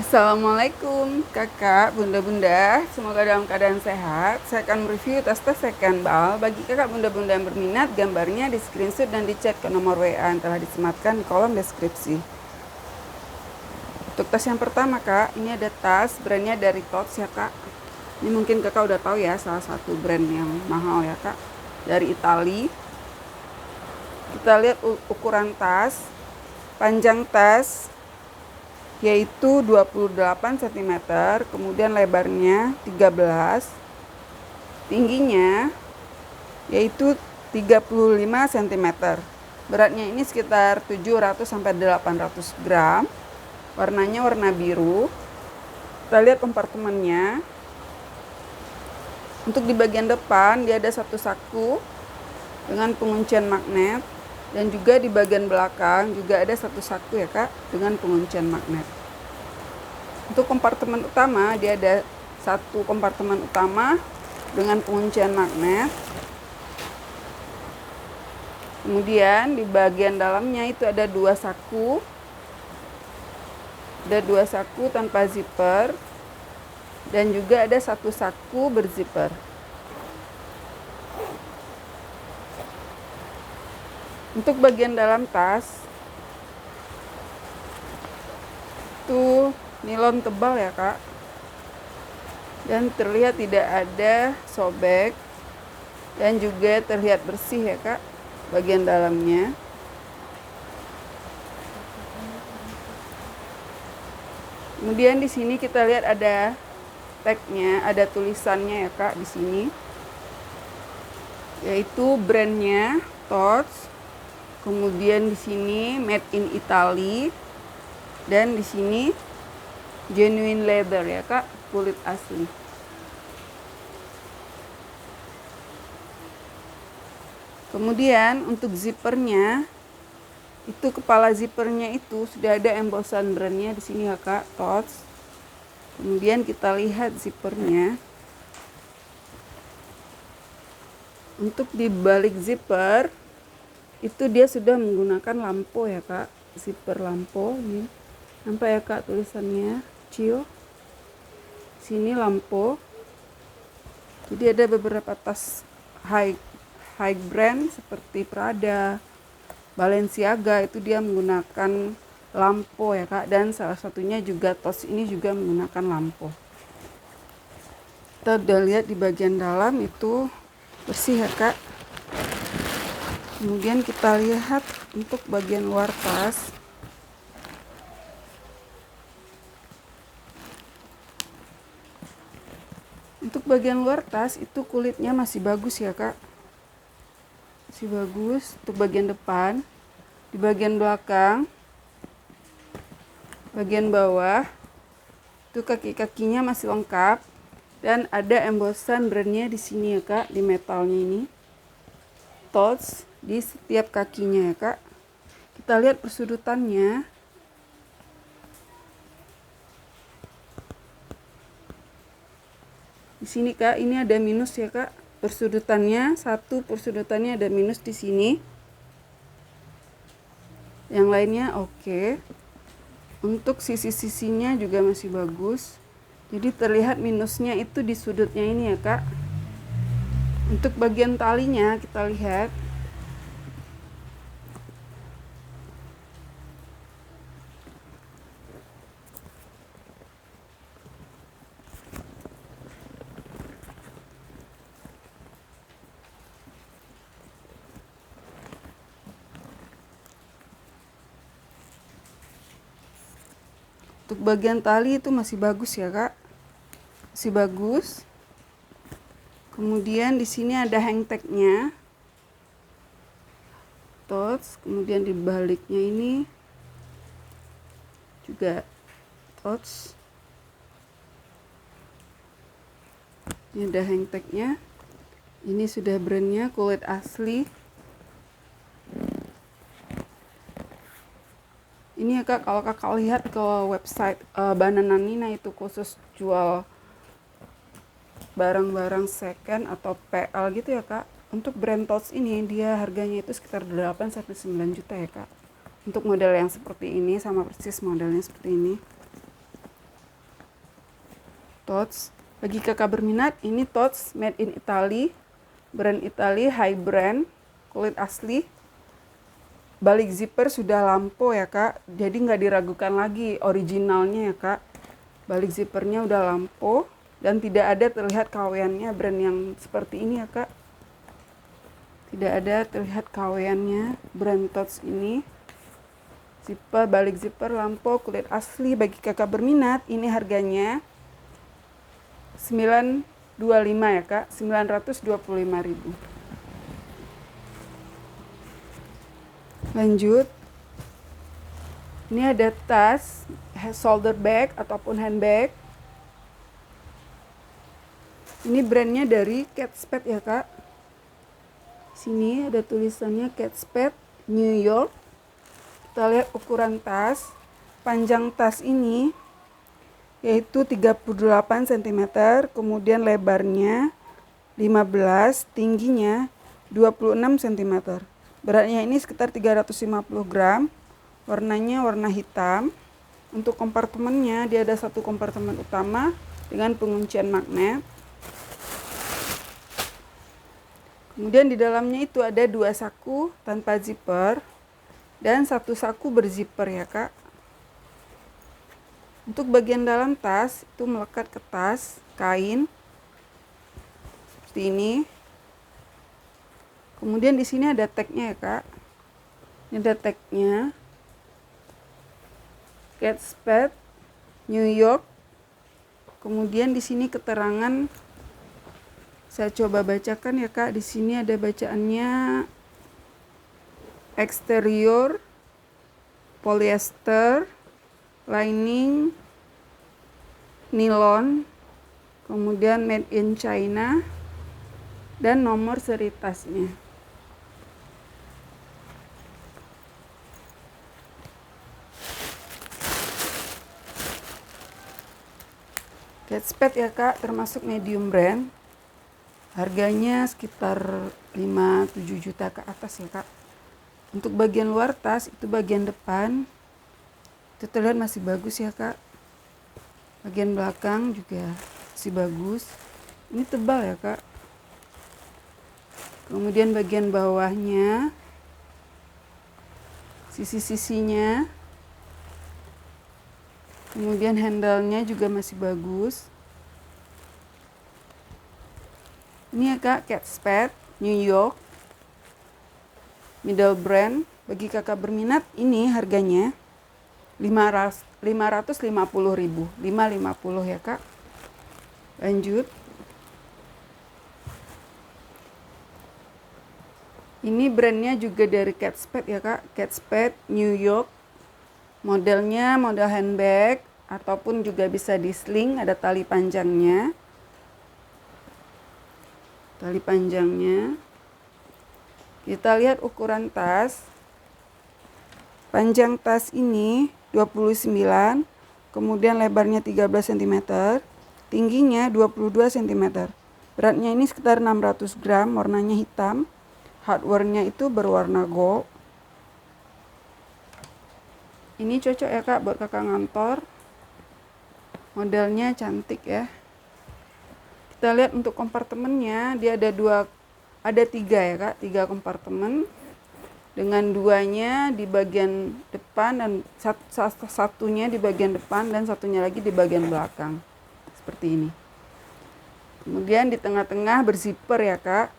Assalamualaikum kakak, bunda-bunda, semoga dalam keadaan sehat. Saya akan mereview tas-tas second ball. Bagi kakak bunda-bunda yang berminat, gambarnya di screenshot dan di chat ke nomor WA yang telah disematkan di kolom deskripsi. Untuk tas yang pertama kak, ini ada tas brandnya dari Tots ya kak. Ini mungkin kakak udah tahu ya, salah satu brand yang mahal ya kak, dari Itali. Kita lihat ukuran tas, panjang tas yaitu 28 cm, kemudian lebarnya 13, tingginya yaitu 35 cm. Beratnya ini sekitar 700 sampai 800 gram. Warnanya warna biru. Kita lihat kompartemennya. Untuk di bagian depan dia ada satu saku dengan penguncian magnet. Dan juga di bagian belakang juga ada satu saku ya kak, dengan penguncian magnet. Untuk kompartemen utama, dia ada satu kompartemen utama dengan penguncian magnet. Kemudian di bagian dalamnya itu ada dua saku. Ada dua saku tanpa zipper. Dan juga ada satu saku berzipper. Untuk bagian dalam tas itu nilon tebal ya kak, dan terlihat tidak ada sobek dan juga terlihat bersih ya kak bagian dalamnya. Kemudian di sini kita lihat ada tagnya, ada tulisannya ya kak di sini, yaitu brandnya Tots. Kemudian di sini made in Italy, dan di sini genuine leather ya kak, kulit asli. Kemudian untuk zippernya, itu kepala zippernya itu sudah ada embossan brandnya di sini ya kak, Tots. Kemudian kita lihat zippernya. Untuk di balik zipper itu dia sudah menggunakan lampu ya kak, zipper lampu ini. Nampak ya kak tulisannya Cio. Sini lampu. Jadi ada beberapa tas high brand seperti Prada, Balenciaga, itu dia menggunakan lampu ya kak, dan salah satunya juga Tots ini juga menggunakan lampu. Kita udah lihat di bagian dalam itu bersih ya kak. Kemudian kita lihat untuk bagian luar tas. Untuk bagian luar tas itu kulitnya masih bagus ya kak. Masih bagus. Untuk bagian depan, di bagian belakang, bagian bawah, itu kaki-kakinya masih lengkap. Dan ada embossan brandnya di sini ya kak, di metalnya ini. Tots di setiap kakinya ya kak. Kita lihat persudutannya. Di sini kak, ini ada minus ya kak. Persudutannya, satu persudutannya ada minus di sini. Yang lainnya oke. Untuk sisi-sisinya juga masih bagus. Jadi terlihat minusnya itu di sudutnya ini ya kak. Untuk bagian talinya kita lihat. Untuk bagian tali itu masih bagus ya kak. Masih bagus. Kemudian di sini ada hang tagnya. Tots, kemudian di baliknya ini juga Tots. Ini ada hang tagnya. Ini sudah brandnya kulit asli. Ini ya kak, kalau kakak lihat ke website Banana Nina itu khusus jual barang-barang second atau PL gitu ya kak. Untuk brand Tots ini dia harganya itu sekitar 8 sampai 9 juta ya kak. Untuk model yang seperti ini, sama persis modelnya seperti ini. Tots. Bagi kakak berminat, ini Tots made in Italy, brand Italy, high brand, kulit asli. Balik zipper sudah lampu ya kak, jadi nggak diragukan lagi originalnya ya kak. Balik zippernya udah lampu dan tidak ada terlihat kaweannya brand yang seperti ini ya kak. Tidak ada terlihat kaweannya brand Tots ini. Zipper, balik zipper, lampu, kulit asli. Bagi kakak berminat, ini harganya 925 ya kak, 925.000. Lanjut, ini ada tas, shoulder bag ataupun handbag. Ini brandnya dari Kate Spade ya kak. Sini ada tulisannya Kate Spade New York. Kita lihat ukuran tas. Panjang tas ini yaitu 38 cm, kemudian lebarnya 15, tingginya 26 cm. Beratnya ini sekitar 350 gram. Warnanya warna hitam. Untuk kompartemennya dia ada satu kompartemen utama dengan penguncian magnet. Kemudian di dalamnya itu ada 2 saku tanpa zipper dan 1 saku berzipper ya kak. Untuk bagian dalam tas itu melekat ke tas kain seperti ini. Kemudian di sini ada tagnya ya kak. Ini ada tagnya. Kate Spade New York. Kemudian di sini keterangan, saya coba bacakan ya kak. Di sini ada bacaannya eksterior polyester, lining nilon, kemudian made in China, dan nomor seri tasnya. Kate Spade ya kak, termasuk medium brand. Harganya sekitar 5-7 juta ke atas ya kak. Untuk bagian luar tas, itu bagian depan itu terlihat masih bagus ya kak. Bagian belakang juga masih bagus. Ini tebal ya kak. Kemudian bagian bawahnya, sisi-sisinya, kemudian handle-nya juga masih bagus. Ini ya kak, Kate Spade New York, middle brand. Bagi kakak berminat, ini harganya 550.000, 550 ya kak. Lanjut, ini brandnya juga dari Kate Spade ya kak, Kate Spade New York. Modelnya model handbag ataupun juga bisa di sling, ada tali panjangnya. Tali panjangnya. Kita lihat ukuran tas. Panjang tas ini 29, kemudian lebarnya 13 cm, tingginya 22 cm. Beratnya ini sekitar 600 gram, warnanya hitam. Hardware-nya itu berwarna gold. Ini cocok ya kak buat kakak ngantor. Modelnya cantik ya. Kita lihat untuk kompartemennya, dia ada 3 ya kak, 3 kompartemen. Dengan 2-nya di bagian depan dan satunya di bagian depan dan satunya lagi di bagian belakang. Seperti ini. Kemudian di tengah-tengah berzipper ya kak,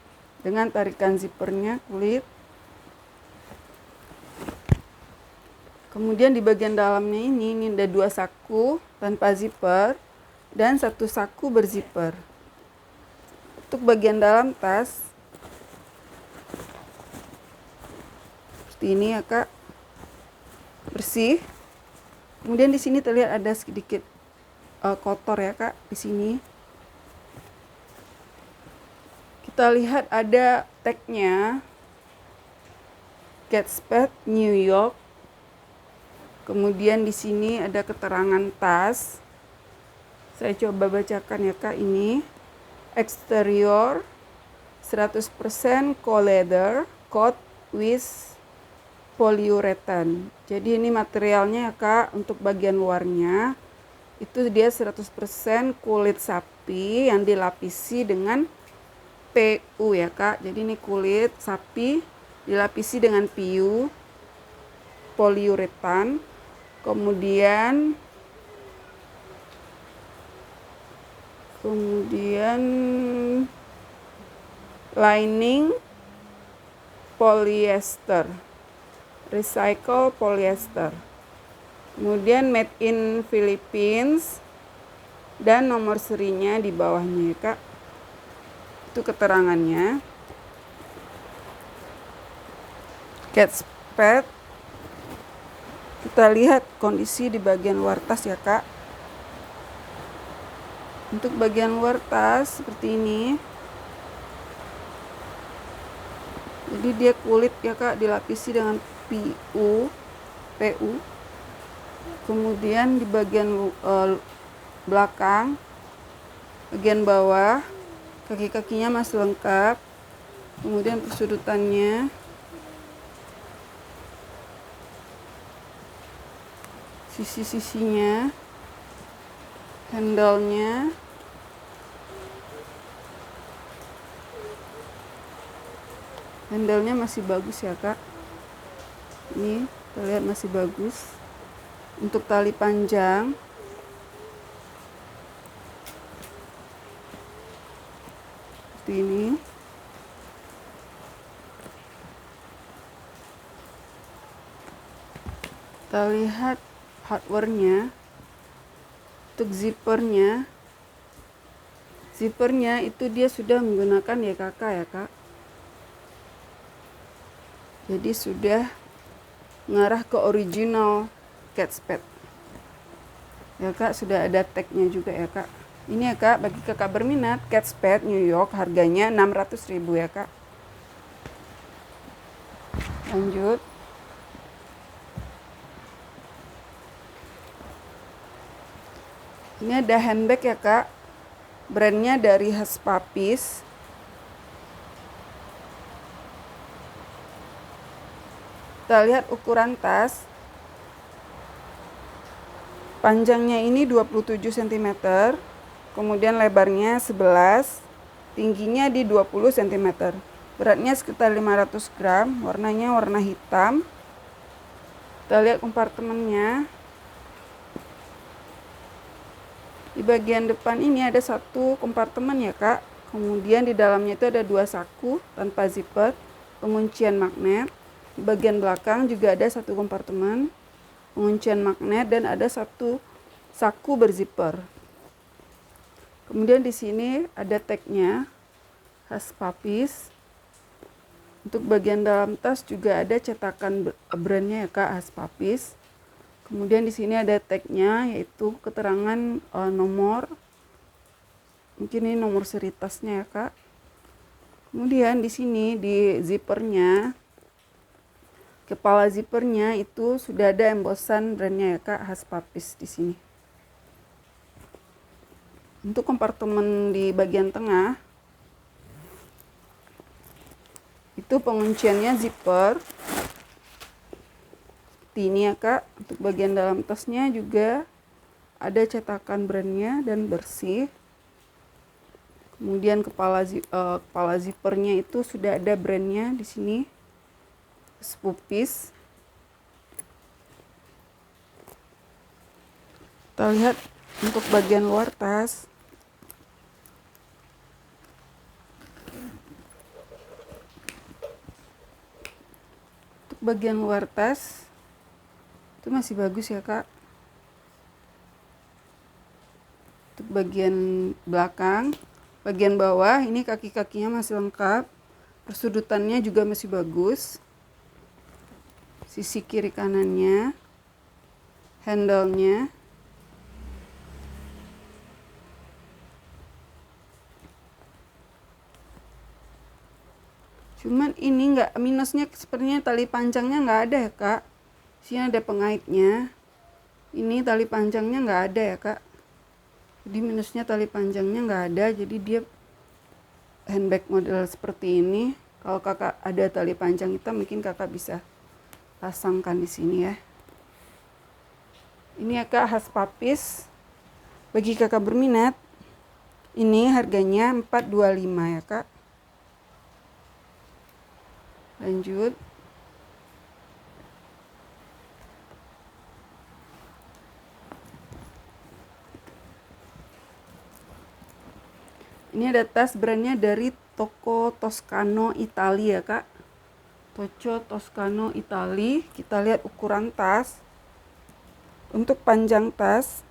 dengan tarikan zippernya kulit. Kemudian di bagian dalamnya ini ada 2 saku tanpa zipper dan 1 saku berzipper. Untuk bagian dalam tas seperti ini ya kak, bersih. Kemudian di sini terlihat ada sedikit kotor ya kak di sini. Kita lihat ada tagnya Kate Spade New York. Kemudian di sini ada keterangan tas. Saya coba bacakan ya kak, ini eksterior 100% co-leather coat with polyurethane. Jadi ini materialnya ya kak, untuk bagian luarnya Itu dia 100% kulit sapi yang dilapisi dengan PU ya kak. Jadi ini kulit sapi dilapisi dengan PU, poliuretan, kemudian lining polyester, recycle polyester, kemudian made in Philippines, dan nomor serinya di bawahnya ya kak. Itu keterangannya. Catspad, kita lihat kondisi di bagian luar tas ya kak. Untuk bagian luar tas seperti ini. Jadi dia kulit ya kak, dilapisi dengan PU. Kemudian di bagian belakang, bagian bawah, kaki-kakinya masih lengkap. Kemudian persudutannya, sisi-sisinya, handle-nya, masih bagus ya kak. Ini kita lihat masih bagus. Untuk tali panjang, seperti ini. Kita lihat hardware-nya. Untuk zippernya itu dia sudah menggunakan YKK ya kak. Jadi sudah mengarah ke original catspad ya kak. Sudah ada tagnya juga ya kak. Ini ya kak, bagi kakak berminat, catspad New York harganya 600.000 ya kak. Lanjut. Ini ada handbag ya kak, brandnya dari Hush Puppies. Kita lihat ukuran tas. Panjangnya ini 27 cm, kemudian lebarnya 11, tingginya di 20 cm. Beratnya sekitar 500 gram, warnanya warna hitam. Kita lihat kompartemennya. Di bagian depan ini ada satu kompartemen ya kak. Kemudian di dalamnya itu ada 2 saku tanpa zipper, penguncian magnet. Di bagian belakang juga ada satu kompartemen, penguncian magnet, dan ada satu saku berzipper. Kemudian di sini ada tagnya Hush Puppies. Untuk bagian dalam tas juga ada cetakan brandnya ya kak, Hush Puppies. Kemudian di sini ada tagnya, yaitu keterangan nomor. Mungkin ini nomor seri tasnya ya kak. Kemudian di sini di zippernya, kepala zippernya itu sudah ada embosan brandnya ya kak, Hush Puppies di sini. Untuk kompartemen di bagian tengah, itu pengunciannya zipper. Seperti ini ya kak. Untuk bagian dalam tasnya juga ada cetakan brandnya dan bersih. Kemudian kepala zippernya itu sudah ada brandnya di sini, Hush Puppies. Kita lihat untuk bagian luar tas. Untuk bagian luar tas itu masih bagus ya kak. Untuk bagian belakang, bagian bawah ini kaki-kakinya masih lengkap, persudutannya juga masih bagus. Sisi kiri kanannya, handle-nya, cuman ini enggak, minusnya sepertinya tali panjangnya nggak ada ya kak. Sini ada pengaitnya. Ini tali panjangnya nggak ada ya kak. Jadi minusnya tali panjangnya nggak ada. Jadi dia handbag model seperti ini. Kalau kakak ada tali panjang hitam, mungkin kakak bisa pasangkan di sini ya. Ini ya kak, Hush Puppies. Bagi kakak berminat, ini harganya 425 ya kak. Lanjut. Ini ada tas brandnya dari toko Toscano Italia ya kak. Toko Toscano Italia. Kita lihat ukuran tas. Untuk panjang tas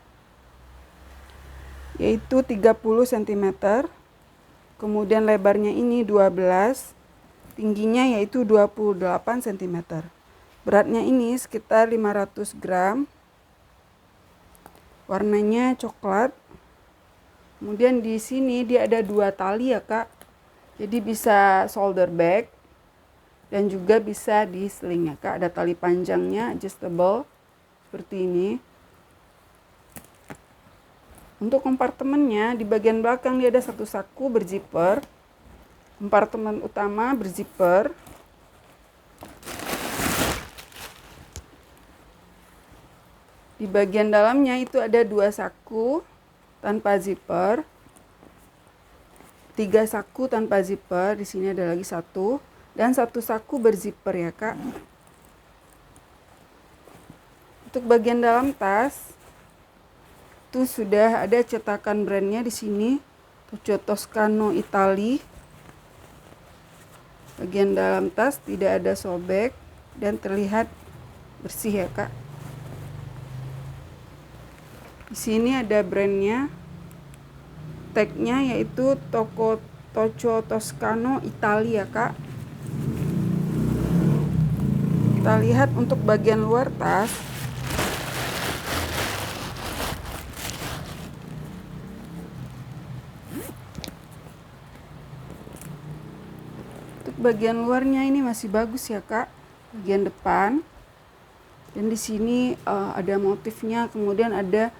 yaitu 30 cm. Kemudian lebarnya ini 12. Tingginya yaitu 28 cm. Beratnya ini sekitar 500 gram. Warnanya coklat. Kemudian di sini dia ada 2 tali ya kak. Jadi bisa shoulder bag dan juga bisa di sling ya kak. Ada tali panjangnya adjustable seperti ini. Untuk kompartemennya di bagian belakang dia ada satu saku berzipper. Kompartemen utama berzipper. Di bagian dalamnya itu ada 2 saku tanpa zipper, 3 saku tanpa zipper, di sini ada lagi 1 dan 1 saku berzipper ya kak. Untuk bagian dalam tas itu sudah ada cetakan brandnya di sini, Toko Toscano Italia. Bagian dalam tas tidak ada sobek dan terlihat bersih ya kak. Di sini ada brandnya, tagnya yaitu Toko Toscano Italia kak. Kita lihat untuk bagian luar tas. Untuk bagian luarnya ini masih bagus ya kak. Bagian depan. Dan di sini ada motifnya, kemudian ada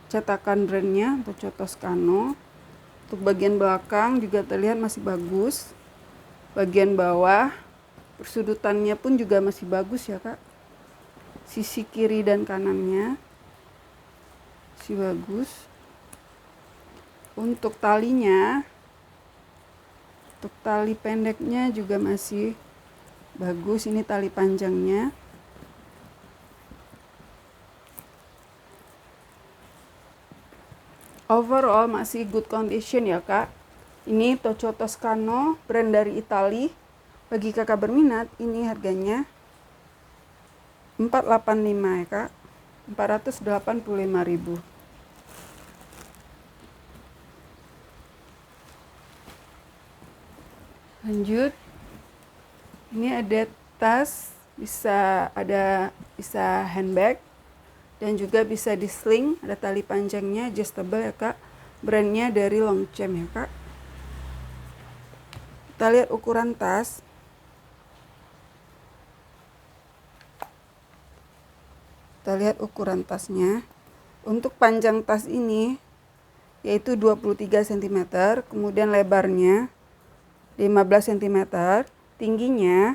cetakan brandnya Toko Toscano. Untuk bagian belakang juga terlihat masih bagus. Bagian bawah persudutannya pun juga masih bagus ya kak. Sisi kiri dan kanannya masih bagus. Untuk talinya, untuk tali pendeknya juga masih bagus. Ini tali panjangnya. Overall masih good condition ya kak. Ini Toko Toscano, brand dari Italia. Bagi kakak berminat, ini harganya 485 ya kak. 485.000. Lanjut. Ini ada tas, bisa handbag. Dan juga bisa di sling, ada tali panjangnya, adjustable ya kak. Brandnya dari Longchamp ya kak. Kita lihat ukuran tas. Kita lihat ukuran tasnya. Untuk panjang tas ini yaitu 23 cm, kemudian lebarnya 15 cm, tingginya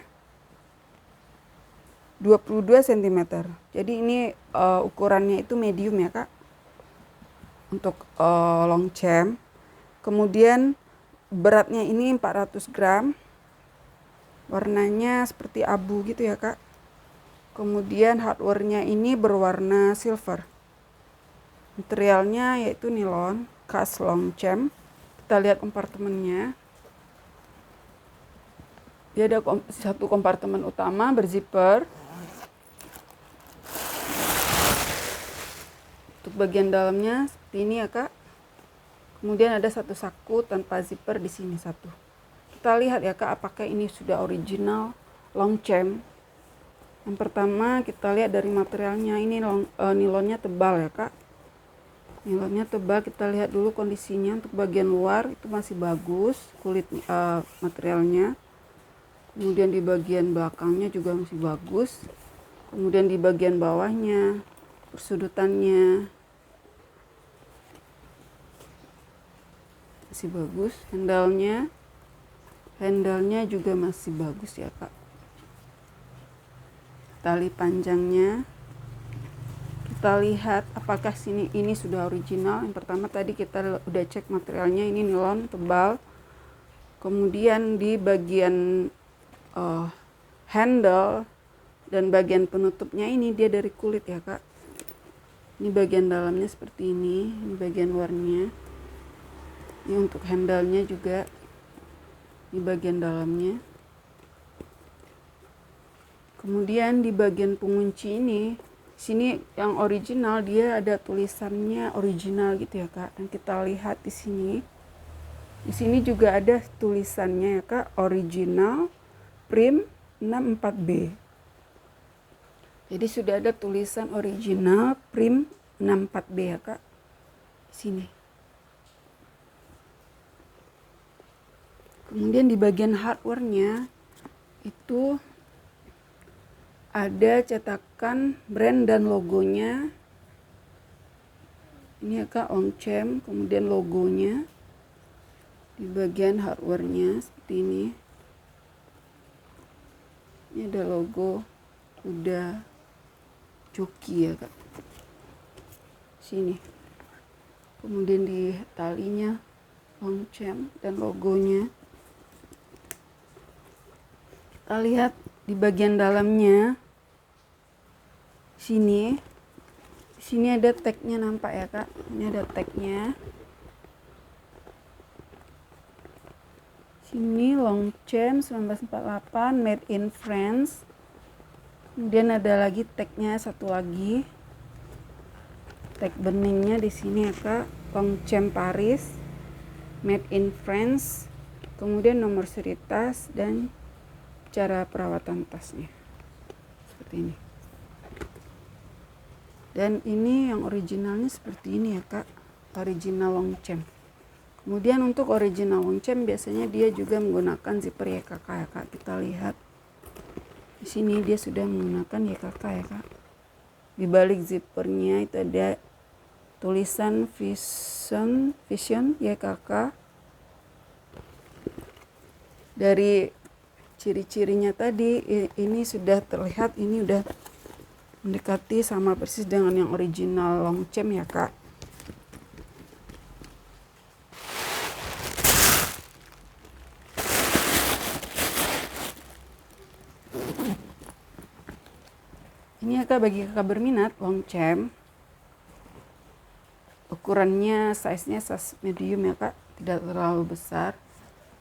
22 cm. Jadi ini ukurannya itu medium ya kak. Untuk Longchamp. Kemudian beratnya ini 400 gram. Warnanya seperti abu gitu ya kak. Kemudian hardware-nya ini berwarna silver. Materialnya yaitu nilon khas Longchamp. Kita lihat kompartemennya. Dia ada satu kompartemen utama berzipper. Untuk bagian dalamnya seperti ini ya kak. Kemudian ada satu saku tanpa zipper di sini satu. Kita lihat ya kak, apakah ini sudah original Longchamp. Yang pertama kita lihat dari materialnya, ini nilonnya tebal ya kak. Nilonnya tebal, kita lihat dulu kondisinya. Untuk bagian luar itu masih bagus kulit materialnya. Kemudian di bagian belakangnya juga masih bagus. Kemudian di bagian bawahnya, persudutannya masih bagus. Handle-nya juga masih bagus ya kak. Tali panjangnya kita lihat apakah ini sudah original. Yang pertama tadi kita udah cek materialnya, ini nilon tebal. Kemudian di bagian handle dan bagian penutupnya ini dia dari kulit ya kak. Ini bagian dalamnya seperti ini bagian luarnya. Ini untuk handle-nya juga, ini bagian dalamnya. Kemudian di bagian pengunci ini, sini yang original dia ada tulisannya original gitu ya kak. Dan kita lihat di sini. Di sini juga ada tulisannya ya kak, original prim 64B. Jadi sudah ada tulisan original prim 64B ya kak. Di sini. Kemudian di bagian hardware-nya itu ada cetakan brand dan logonya. Ini ya kak, Longchamp, kemudian logonya di bagian hardware-nya seperti ini. Ini ada logo kuda joki ya kak. Sini. Kemudian di talinya Longchamp dan logonya. Kita lihat di bagian dalamnya. Sini ada tagnya nampak ya kak. Ini ada tagnya. Sini Longchamp 1948 made in France. Kemudian ada lagi tagnya satu lagi. Tag beningnya di sini ya kak. Longchamp Paris made in France. Kemudian nomor seri tas dan cara perawatan tasnya. Seperti ini. Dan ini yang originalnya seperti ini ya kak, original Longchamp. Kemudian untuk original Longchamp biasanya dia juga menggunakan zipper YKK ya kak. Kita lihat di sini dia sudah menggunakan YKK ya kak. Di balik zippernya itu ada tulisan Vision YKK. Dari ciri-cirinya tadi ini sudah terlihat, ini udah mendekati sama persis dengan yang original Longchamp ya kak. Ini ya kak, bagi kakak berminat Longchamp, ukurannya size-nya size medium ya kak, tidak terlalu besar.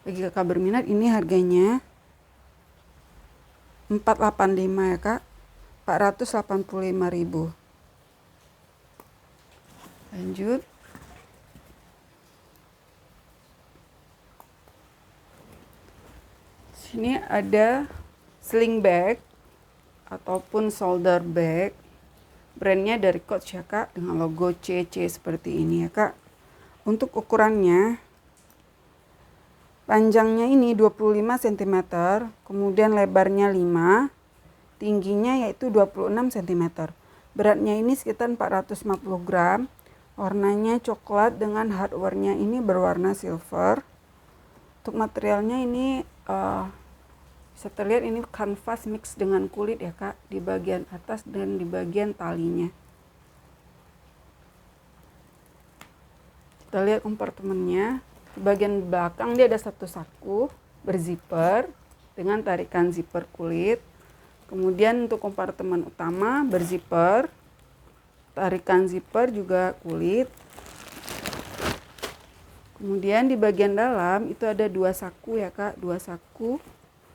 Bagi kakak berminat ini harganya 485 ya kak, 485.000. Lanjut. Sini ada sling bag ataupun shoulder bag. Brandnya dari Coach ya kak, dengan logo CC seperti ini ya kak. Untuk ukurannya, panjangnya ini 25 cm, kemudian lebarnya 5, tingginya yaitu 26 cm. Beratnya ini sekitar 450 gram. Warnanya coklat dengan hardware-nya ini berwarna silver. Untuk materialnya ini bisa terlihat ini kanvas mix dengan kulit ya kak, di bagian atas dan di bagian talinya. Kita lihat kompartemennya. Di bagian belakang dia ada satu saku berzipper dengan tarikan zipper kulit. Kemudian untuk kompartemen utama berzipper, tarikan zipper juga kulit. Kemudian di bagian dalam itu ada dua saku ya kak, dua saku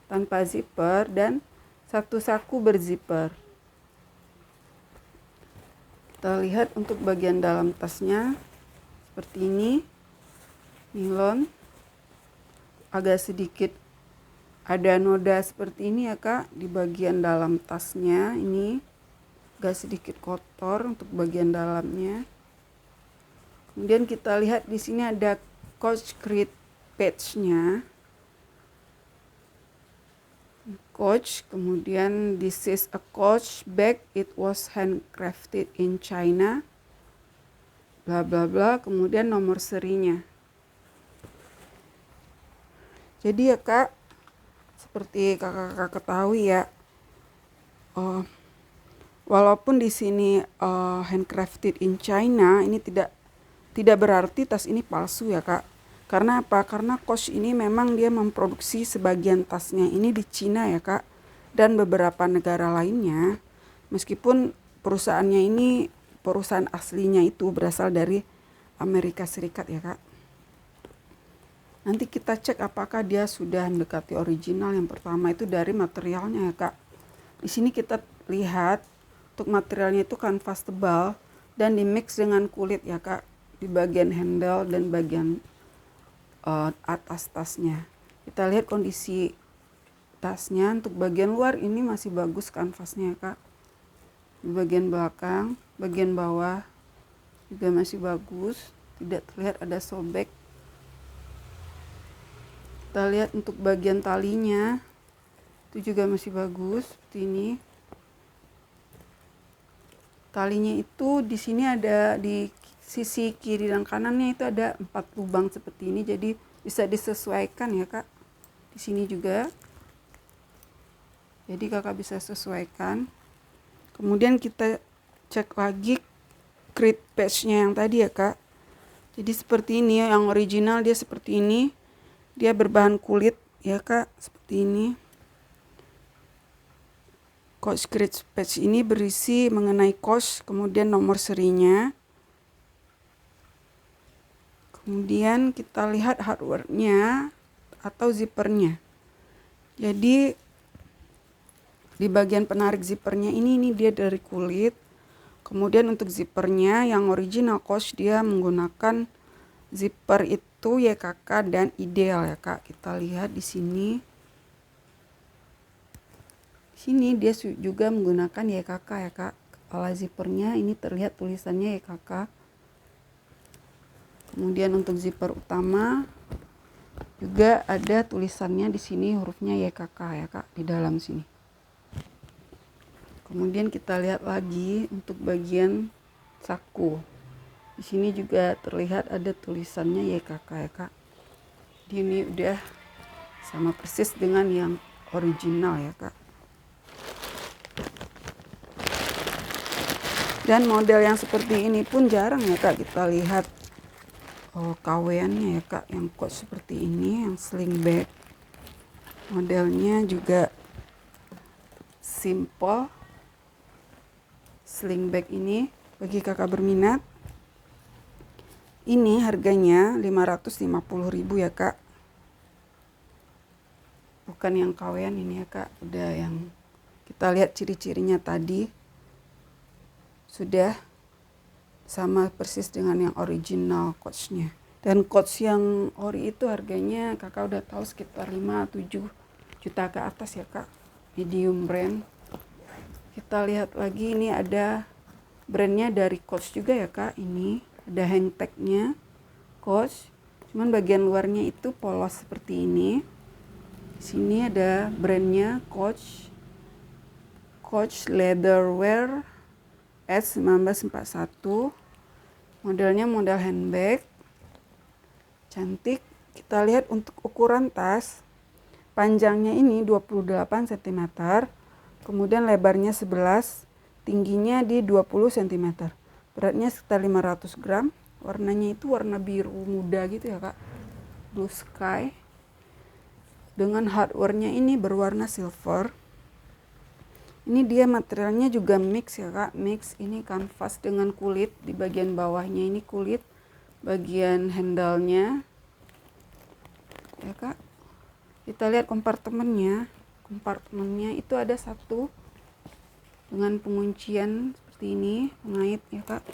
tanpa zipper dan satu saku berzipper. Kita lihat untuk bagian dalam tasnya seperti ini, nilon, agak sedikit ada noda seperti ini ya kak di bagian dalam tasnya. Ini agak sedikit kotor untuk bagian dalamnya. Kemudian kita lihat di sini ada Coach Create patch-nya. Coach, kemudian this is a Coach bag, it was handcrafted in China. Bla bla bla, kemudian nomor serinya. Jadi ya kak, seperti kakak-kakak ketahui ya, Walaupun di sini handcrafted in China, ini tidak berarti tas ini palsu ya kak. Karena apa? Karena Coach ini memang dia memproduksi sebagian tasnya ini di Cina ya kak, dan beberapa negara lainnya. Meskipun perusahaannya ini, perusahaan aslinya itu berasal dari Amerika Serikat ya kak. Nanti kita cek apakah dia sudah mendekati original. Yang pertama itu dari materialnya ya kak. Di sini kita lihat untuk materialnya itu kanvas tebal dan dimix dengan kulit ya kak, di bagian handle dan bagian atas tasnya. Kita lihat kondisi tasnya. Untuk bagian luar ini masih bagus kanvasnya ya kak. Di bagian belakang, bagian bawah juga masih bagus, tidak terlihat ada sobek. Kita lihat untuk bagian talinya itu juga masih bagus seperti ini. Talinya itu di sini ada di sisi kiri dan kanannya itu ada 4 lubang seperti ini, jadi bisa disesuaikan ya kak. Di sini juga, jadi kakak bisa sesuaikan. Kemudian kita cek lagi grid patch-nya yang tadi ya kak. Jadi seperti ini ya, yang original dia seperti ini. Dia berbahan kulit ya kak, seperti ini. Coach grid patch ini berisi mengenai coach, kemudian nomor serinya. Kemudian kita lihat hardware-nya atau zippernya. Jadi di bagian penarik zippernya ini dia dari kulit. Kemudian untuk zippernya yang original Coach dia menggunakan zipper itu YKK dan ideal ya kak. Kita lihat di sini. Di sini dia juga menggunakan YKK ya kak. Kepala zippernya ini terlihat tulisannya YKK. Kemudian untuk zipper utama juga ada tulisannya di sini, hurufnya YKK ya kak, di dalam sini. Kemudian kita lihat lagi untuk bagian saku. Di sini juga terlihat ada tulisannya YKK ya kak. Ini udah sama persis dengan yang original ya kak. Dan model yang seperti ini pun jarang ya kak kita lihat KW-annya ya kak, yang Coach seperti ini, yang sling bag. Modelnya juga simple. Sling bag ini bagi kakak berminat, ini harganya 550.000 ya kak. Bukan yang KW-an ini ya kak, udah yang kita lihat ciri-cirinya tadi sudah sama persis dengan yang original Coach-nya. Dan Coach yang ori itu harganya kakak udah tahu sekitar 5-7 juta ke atas ya kak. Medium brand. Kita lihat lagi, ini ada brandnya dari Coach juga ya kak. Ini ada hang tag-nya Coach. Cuman bagian luarnya itu polos seperti ini. Di sini ada brandnya Coach. Coach Leatherwear S1941. Modelnya model handbag. Cantik. Kita lihat untuk ukuran tas. Panjangnya ini 28 cm. Kemudian lebarnya 11. Tingginya di 20 cm. Beratnya sekitar 500 gram. Warnanya itu warna biru muda gitu ya kak. Blue sky. Dengan hardware-nya ini berwarna silver. Ini dia materialnya juga mix ya kak, mix. Ini kanvas dengan kulit, di bagian bawahnya ini kulit, bagian handle-nya ya kak. Kita lihat kompartemennya itu ada satu dengan penguncian seperti ini, pengait ya kak.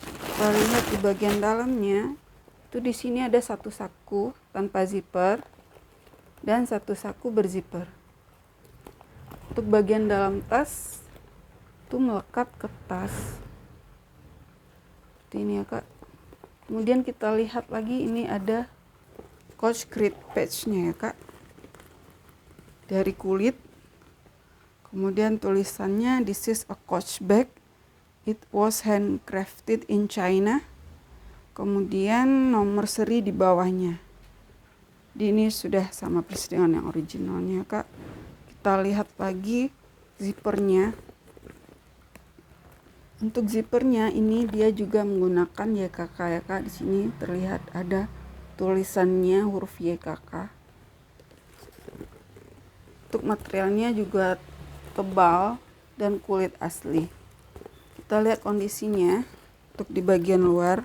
Kita lihat di bagian dalamnya itu, di sini ada satu saku tanpa zipper dan satu saku berzipper. Untuk bagian dalam tas itu melekat ke tas seperti ini ya kak. Kemudian kita lihat lagi, ini ada Coach grid patch-nya ya kak, dari kulit. Kemudian tulisannya, this is a Coach bag, it was handcrafted in China. Kemudian nomor seri di bawahnya. Ini sudah sama persis dengan yang originalnya kak. Kita lihat lagi zippernya. Untuk zippernya ini dia juga menggunakan YKK ya kak. Di sini terlihat ada tulisannya huruf YKK. Untuk materialnya juga tebal dan kulit asli. Kita lihat kondisinya untuk di bagian luar.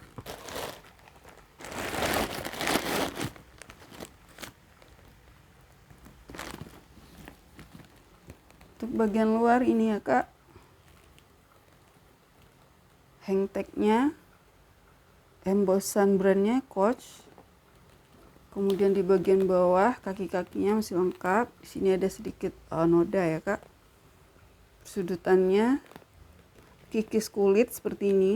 Untuk bagian luar ini ya kak, hang tagnya, embossan brandnya Coach. Kemudian di bagian bawah kaki-kakinya masih lengkap. Di sini ada sedikit noda ya kak. Sudutannya kikis kulit seperti ini.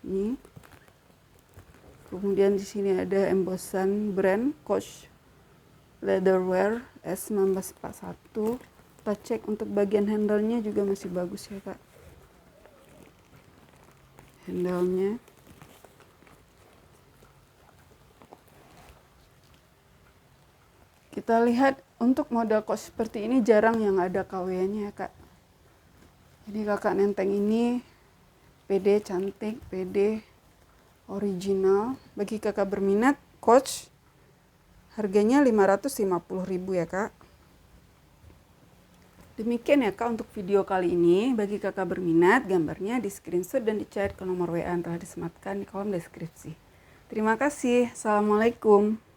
Ini. Kemudian di sini ada embossan brand Coach Leatherwear S1941. Kita cek untuk bagian handle-nya juga masih bagus ya kak. Handle-nya. Kita lihat untuk model Coach seperti ini jarang yang ada KW-nya ya kak. Jadi kakak nenteng ini pede, cantik, pede, original. Bagi kakak berminat, Coach harganya 550.000 ya kak. Demikian ya kak untuk video kali ini. Bagi kakak berminat, gambarnya di screenshot dan di-chat ke nomor WA yang telah disematkan di kolom deskripsi. Terima kasih. Assalamualaikum.